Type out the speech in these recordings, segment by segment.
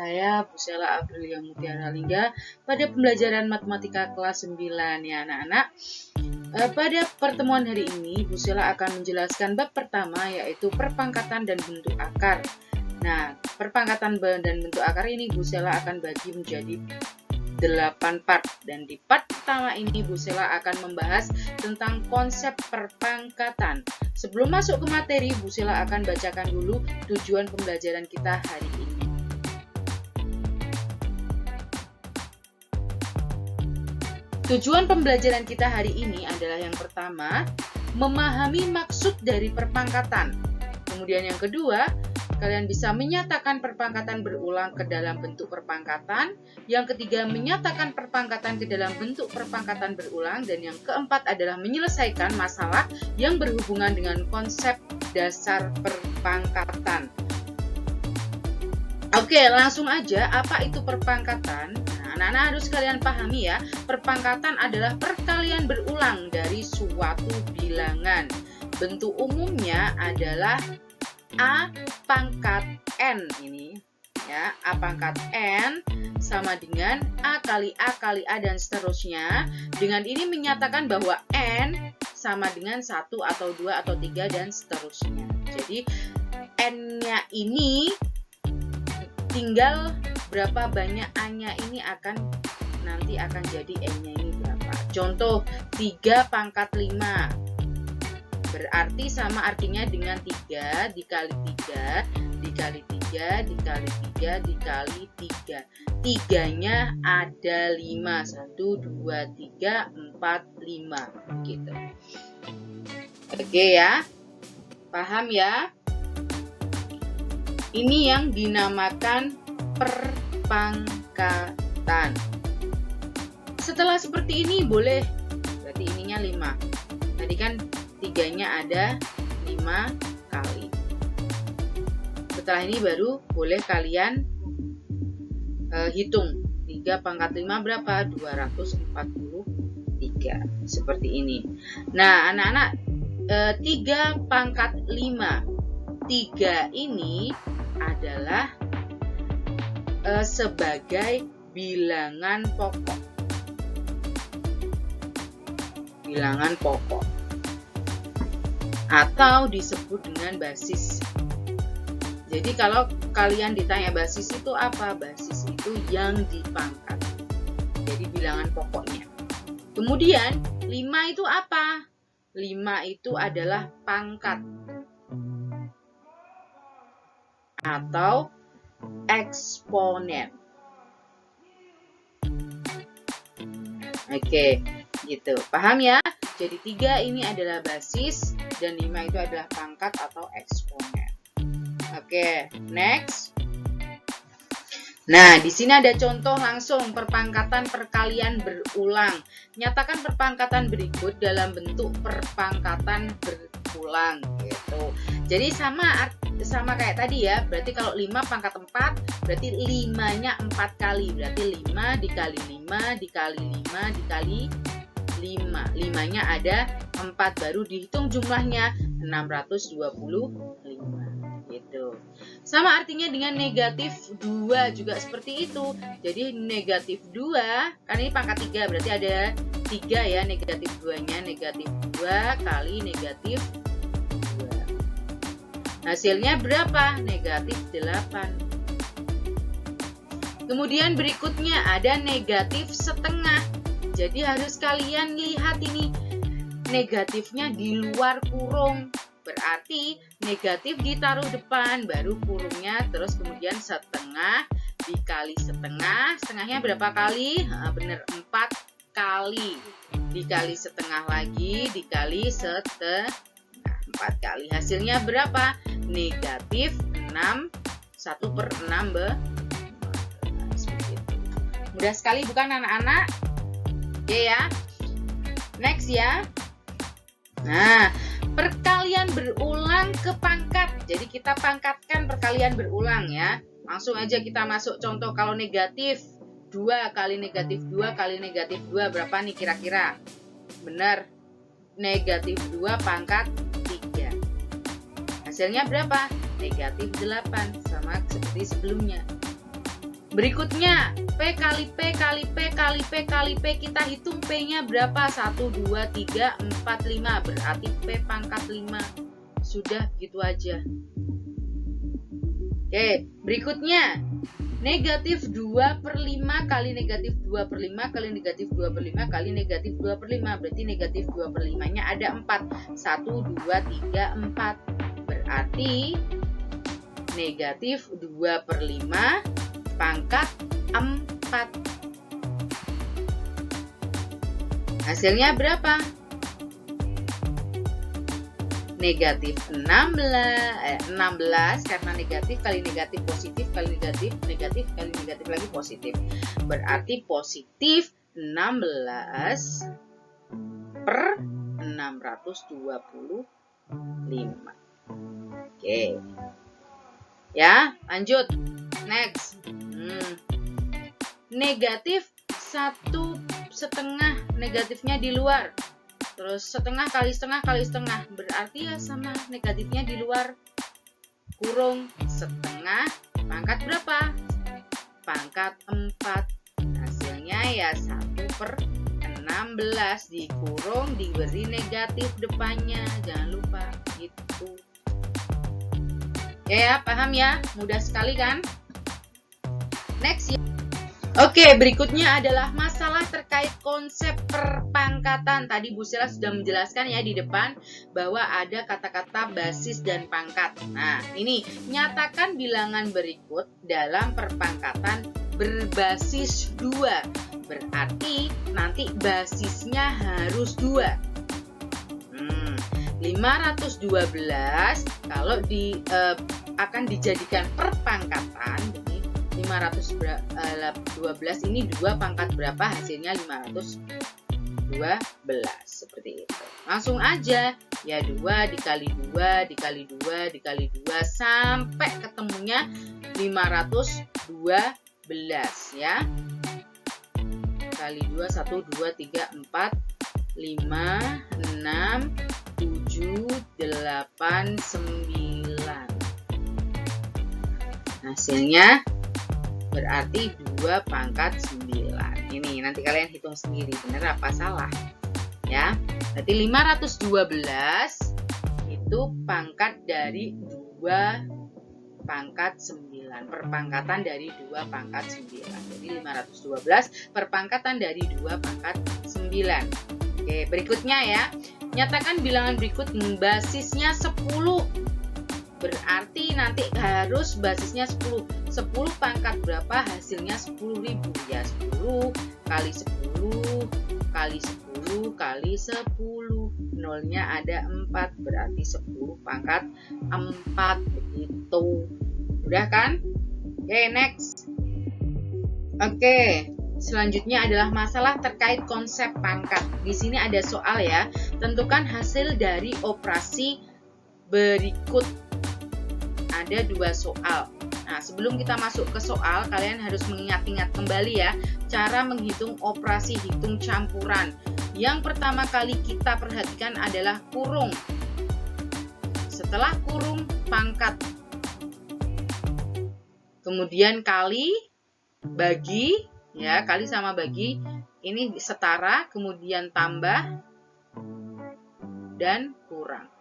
saya Bu Sela Aprilia Mutiara Lingga pada pembelajaran matematika kelas 9 ya anak-anak. Pada pertemuan hari ini Bu Sela akan menjelaskan bab pertama yaitu perpangkatan dan bentuk akar. Nah, perpangkatan dan bentuk akar ini Bu Sela akan bagi menjadi 8 part, dan di part pertama ini Bu Sela akan membahas tentang konsep perpangkatan. Sebelum masuk ke materi, Bu Sela akan bacakan dulu tujuan pembelajaran kita hari ini. Tujuan pembelajaran kita hari ini adalah yang pertama, memahami maksud dari perpangkatan. Kemudian yang kedua, kalian bisa menyatakan perpangkatan berulang ke dalam bentuk perpangkatan. Yang ketiga, menyatakan perpangkatan ke dalam bentuk perpangkatan berulang. Dan yang keempat adalah menyelesaikan masalah yang berhubungan dengan konsep dasar perpangkatan. Oke, langsung aja, apa itu perpangkatan? Nah, anak-anak harus kalian pahami ya, perpangkatan adalah perkalian berulang dari suatu bilangan. Bentuk umumnya adalah A pangkat N ini ya, A pangkat N sama dengan A kali A dan seterusnya. Dengan ini menyatakan bahwa N sama dengan 1 atau 2 atau 3 dan seterusnya. Jadi N-nya ini tinggal berapa banyak A-nya ini nanti akan jadi N-nya ini berapa. Contoh 3 pangkat 5 berarti sama artinya dengan 3 dikali 3 dikali 3 dikali 3 dikali 3. 3-nya ada 5. 1, 2, 3, 4, 5 gitu. Oke ya, paham ya? Ini yang dinamakan perpangkatan. Setelah seperti ini boleh, berarti ininya 5. Tadi kan 3-nya ada 5 kali. Setelah ini baru boleh kalian hitung. 3 pangkat 5 berapa? 243. Seperti ini. Nah, anak-anak, 3 pangkat 5. 3 ini adalah sebagai bilangan pokok. Bilangan pokok. Atau disebut dengan basis. Jadi kalau kalian ditanya basis itu apa? Basis itu yang dipangkat. Jadi bilangan pokoknya. Kemudian 5 itu apa? 5 itu adalah pangkat atau eksponen. Oke, gitu. Paham ya? Jadi 3 ini adalah basis dan 5 itu adalah pangkat atau eksponen. Oke, next. Nah, di sini ada contoh langsung perpangkatan perkalian berulang. Nyatakan perpangkatan berikut dalam bentuk perpangkatan berulang gitu. Jadi sama kayak tadi ya. Berarti kalau 5 pangkat 4, berarti 5-nya 4 kali. Berarti 5 dikali 5 dikali 5 dikali 5. 5-nya ada 4, baru dihitung jumlahnya 625 gitu. Sama artinya dengan negatif 2 juga seperti itu. Jadi negatif 2, kan ini pangkat 3 berarti ada 3 ya, negatif 2-nya negatif 2 kali negatif 2. Hasilnya berapa? Negatif 8. Kemudian berikutnya ada negatif setengah. Jadi harus kalian lihat ini negatifnya di luar kurung. Berarti negatif ditaruh depan, baru kurungnya, terus kemudian setengah dikali setengah. Setengahnya berapa kali? Bener, 4 kali. Dikali setengah lagi, dikali setengah. 4 kali. Hasilnya berapa? Negatif 6. 1/6 seperti itu. Mudah sekali bukan anak-anak? Oke ya. Next ya. Nah, perkalian berulang ke pangkat. Jadi kita pangkatkan perkalian berulang ya. Langsung aja kita masuk contoh. Kalau negatif 2 kali negatif 2 kali negatif 2 berapa nih kira-kira? Benar. Negatif 2 pangkat 3. Hasilnya berapa? Negatif 8, sama seperti sebelumnya. Berikutnya, P kali P kali P kali P kali P. Kita hitung P-nya berapa? 1, 2, 3, 4, 5. Berarti P pangkat 5. Sudah, gitu aja. Oke, berikutnya. Negatif 2/5 kali negatif 2/5 kali negatif 2/5 kali negatif 2/5. Berarti negatif 2/5-nya ada 4. 1, 2, 3, 4. Berarti negatif 2/5 pangkat 4. Hasilnya berapa? Negatif 16 karena negatif kali negatif positif kali negatif negatif kali negatif lagi positif. Berarti positif 16/625. Oke. Ya, lanjut. Next. Negatif 1/2, negatifnya di luar. Terus setengah kali setengah kali setengah, berarti ya sama negatifnya di luar. Kurung setengah pangkat berapa? Pangkat 4. Hasilnya ya 1/16 dikurung diberi negatif depannya. Jangan lupa gitu. Ya, paham ya? Mudah sekali kan? Next ya. Oke, berikutnya adalah masalah terkait konsep perpangkatan. Tadi Bu Sela sudah menjelaskan ya di depan bahwa ada kata-kata basis dan pangkat. Nah, ini nyatakan bilangan berikut dalam perpangkatan berbasis 2. Berarti nanti basisnya harus 2. 512 kalau akan dijadikan perpangkatan. 512 ini 2 pangkat berapa? Hasilnya 512. Seperti itu. Langsung aja ya 2 dikali 2 dikali 2 dikali 2 sampai ketemunya 512 ya. Kali 2 1 2 3 4 5 6 7 8 9. Hasilnya berarti 2 pangkat 9. Ini nanti kalian hitung sendiri benar apa salah ya. Berarti 512 itu pangkat dari 2 pangkat 9. Perpangkatan dari 2 pangkat 9. Jadi 512 perpangkatan dari 2 pangkat 9. Oke, berikutnya ya. Nyatakan bilangan berikut basisnya 10. Berarti nanti harus basisnya 10. 10 pangkat berapa? Hasilnya 10.000 ya. 10 kali 10 kali 10 kali 10. Nolnya ada 4. Berarti 10 pangkat 4. Begitu. Udah kan? Oke, next. Oke. Selanjutnya adalah masalah terkait konsep pangkat. Di sini ada soal ya. Tentukan hasil dari operasi berikut. Ada 2 soal. Nah, sebelum kita masuk ke soal, kalian harus mengingat-ingat kembali ya cara menghitung operasi hitung campuran. Yang pertama kali kita perhatikan adalah kurung. Setelah kurung, pangkat. Kemudian kali, bagi, ya, kali sama bagi. Ini setara, kemudian tambah, dan kurang.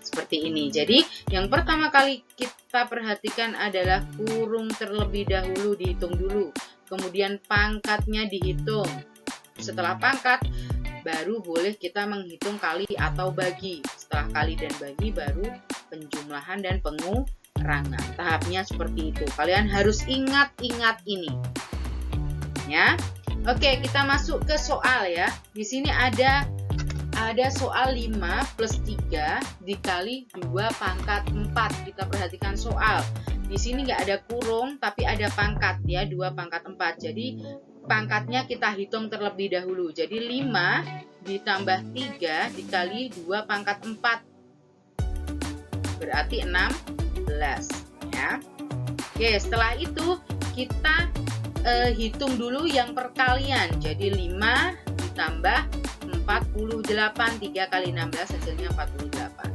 Seperti ini. Jadi yang pertama kali kita perhatikan adalah kurung terlebih dahulu, dihitung dulu. Kemudian pangkatnya dihitung. Setelah pangkat baru boleh kita menghitung kali atau bagi. Setelah kali dan bagi baru penjumlahan dan pengurangan. Tahapnya seperti itu. Kalian harus ingat-ingat ini. Ya. Oke, kita masuk ke soal ya. Di sini ada soal 5 plus 3 dikali 2 pangkat 4. Kita perhatikan soal. Di sini nggak ada kurung, tapi ada pangkat ya, 2 pangkat 4. Jadi pangkatnya kita hitung terlebih dahulu. Jadi 5 ditambah 3 dikali 2 pangkat 4. Berarti 16 ya. Oke, setelah itu kita hitung dulu yang perkalian. Jadi 5 ditambah 48, 3 kali 16 hasilnya 48.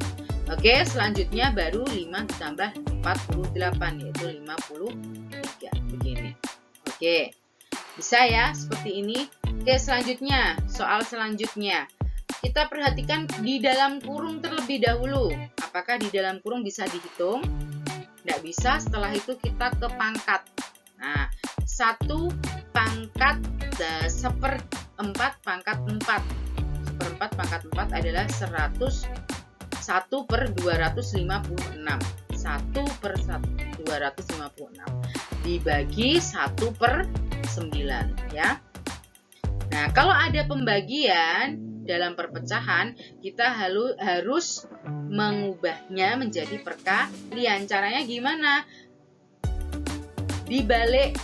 Oke, selanjutnya baru 5 ditambah 48 yaitu 55. Oke, bisa ya seperti ini. Oke, selanjutnya, soal selanjutnya. Kita perhatikan di dalam kurung terlebih dahulu. Apakah di dalam kurung bisa dihitung? Tidak bisa, setelah itu kita ke pangkat. Nah, 1 pangkat 1/4 pangkat 4. 1/4 pangkat 4 adalah 1/256. 1/256 dibagi 1/9 ya. Nah, kalau ada pembagian dalam perpecahan, kita harus mengubahnya menjadi perkalian. Caranya gimana? Dibalik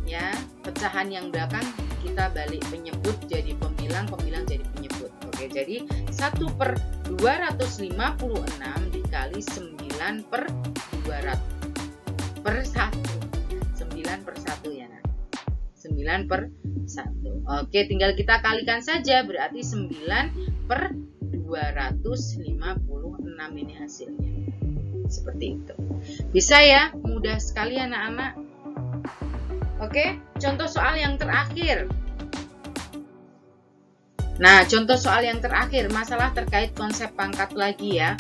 ya, pecahan yang belakang kita balik penyebut jadi pembilang, pembilang jadi penyebut. Oke, jadi 1/256 dikali 9/200 per 1. 9/1 ya. 9/1. Oke, tinggal kita kalikan saja, berarti 9/256 ini hasilnya. Seperti itu. Bisa ya, mudah sekali anak-anak. Oke, contoh soal yang terakhir. Nah, contoh soal yang terakhir, masalah terkait konsep pangkat lagi ya.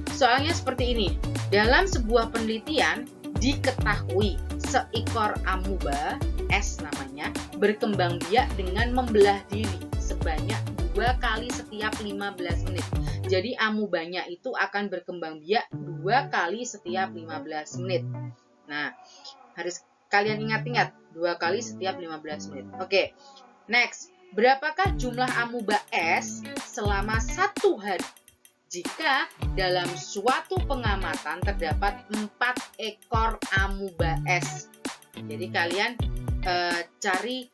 Soalnya seperti ini. Dalam sebuah penelitian diketahui seekor amuba S namanya berkembang biak dengan membelah diri sebanyak 2 kali setiap 15 menit. Jadi amubanya itu akan berkembang biak 2 kali setiap 15 menit. Nah, harus kalian ingat-ingat 2 kali setiap 15 menit. Oke, next. Berapakah jumlah amuba S selama 1 hari? Jika dalam suatu pengamatan terdapat 4 ekor amuba S. Jadi kalian cari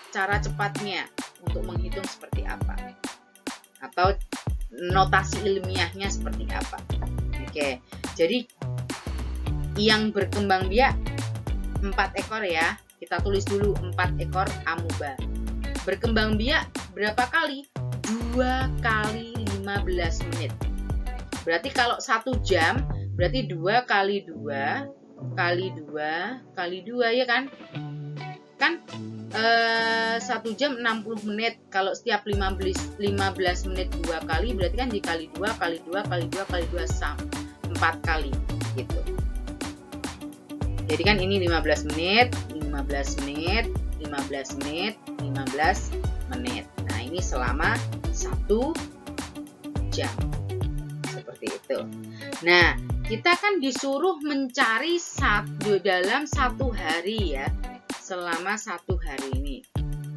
cara cepatnya untuk menghitung seperti apa. Atau notasi ilmiahnya seperti apa. Oke, jadi yang berkembang biak 4 ekor ya. Kita tulis dulu 4 ekor amuba. Berkembang biak berapa kali? 2 kali 15 menit. Berarti kalau 1 jam, berarti 2 kali 2 kali 2 kali 2 ya kan? Kan 1 jam 60 menit. Kalau setiap 15 menit 2 kali, berarti kan dikali 2 kali 2 kali 2 kali 2 sama 4 kali gitu. Jadi kan ini 15 menit, 15 menit, 15 menit, 15 menit. Nah, ini selama 1 jam. Seperti itu. Nah, kita kan disuruh mencari dalam 1 hari ya. Selama 1 hari ini.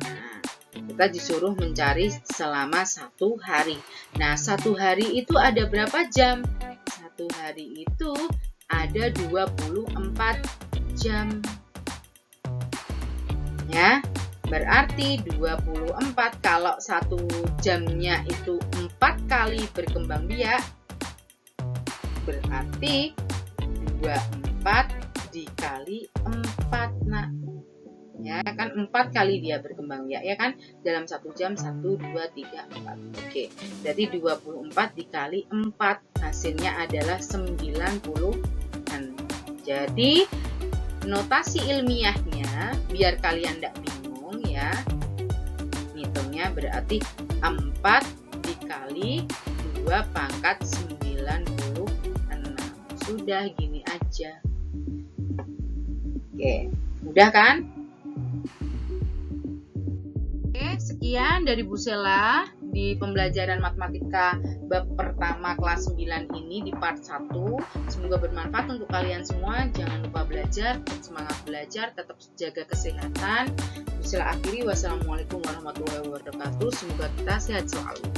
Nah, kita disuruh mencari selama 1 hari. Nah, 1 hari itu ada berapa jam? 1 hari itu ada 24 jam. Ya, berarti 24 kalau 1 jamnya itu 4 kali berkembang biak, berarti 24 dikali 4 nak. Ya kan 4 kali dia berkembang biak ya kan, dalam 1 jam 1, 2, 3, 4. Oke, jadi 24 dikali 4 hasilnya adalah 90-an. Jadi notasi ilmiahnya biar kalian tidak bingung ya, hitungnya berarti 4 dikali 2 pangkat 96. Sudah gini aja. Oke, mudah kan? Oke, sekian dari Bu Sela di pembelajaran matematika bab pertama kelas 9 ini di part 1. Semoga bermanfaat untuk kalian semua. Jangan lupa belajar, semangat belajar, tetap jaga kesehatan. Bu Sela akhiri, wassalamualaikum warahmatullahi wabarakatuh. Semoga kita sehat selalu.